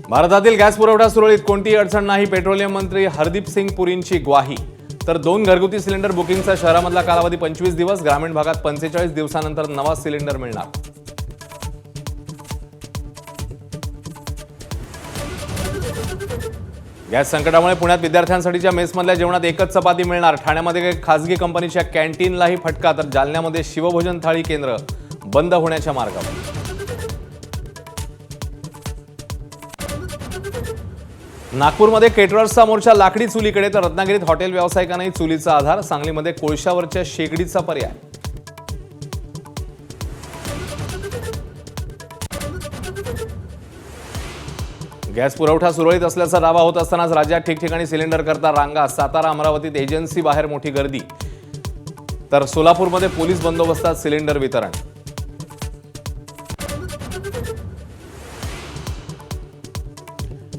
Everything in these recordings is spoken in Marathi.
भारतातील गॅस पुरवठा सुरळीत, कोणतीही अडचण नाही, पेट्रोलियम मंत्री हरदीप सिंग पुरींची ग्वाही. तर 2 घरगुती सिलेंडर बुकिंगचा शहरामधला कालावधी 25 दिवस, ग्रामीण भागात 45 दिवसानंतर नवा सिलेंडर मिळणार. गॅस संकटामुळे पुण्यात विद्यार्थ्यांसाठीच्या मेसमधल्या जेवणात एकच चपाती मिळणार. ठाण्यामध्ये खासगी कंपनीच्या कॅन्टीनलाही फटका, तर जालन्यामध्ये शिवभोजन थाळी केंद्र बंद होण्याच्या मार्गावर. नागपूरमध्ये केटरर्सचा मोर्चा लाकडी चुलीकडे, तर रत्नागिरीत हॉटेल व्यावसायिकांनाही चुलीचा आधार. सांगलीमध्ये कोळशावरच्या शेगडीचा पर्याय. गॅस पुरवठा सुरळीत असल्याचा दावा होत असतानाच राज्यात ठिकठिकाणी सिलेंडर करता रांगा. सातारा अमरावतीत एजन्सी बाहेर मोठी गर्दी, तर सोलापूरमध्ये पोलीस बंदोबस्तात सिलेंडर वितरण.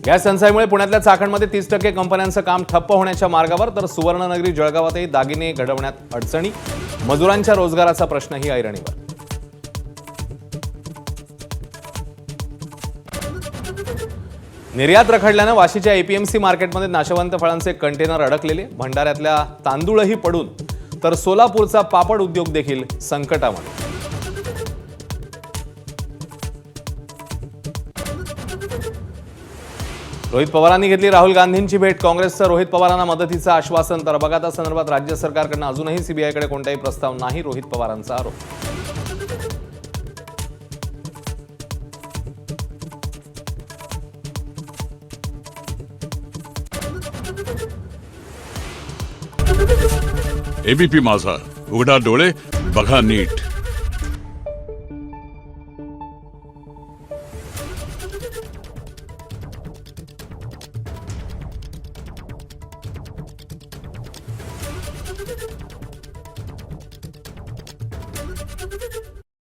गॅस टंचाईमुळे पुण्यातल्या चाकणमध्ये 30% कंपन्यांचं काम ठप्प होण्याच्या मार्गावर, तर सुवर्णनगरी जळगावातही दागिने घडवण्यात अडचणी. मजुरांच्या रोजगाराचा प्रश्नही ऐरणीवर. निर्यात रखडल्यानं वाशीच्या एपीएमसी मार्केटमध्ये नाशवंत फळांचे कंटेनर अडकलेले. भंडाऱ्यातल्या तांदूळही पडून, तर सोलापूरचा पापड उद्योग देखील संकटामध्ये. रोहित पवारांनी घेतली राहुल गांधींची भेट. काँग्रेसचं रोहित पवारांना मदतीचं आश्वासन. तर अपघातासंदर्भात राज्य सरकारकडून अजूनही सीबीआयकडे कोणताही प्रस्ताव नाही, रोहित पवारांचा आरोप. एबीपी माझा, उघडा डोळे बघा नीट.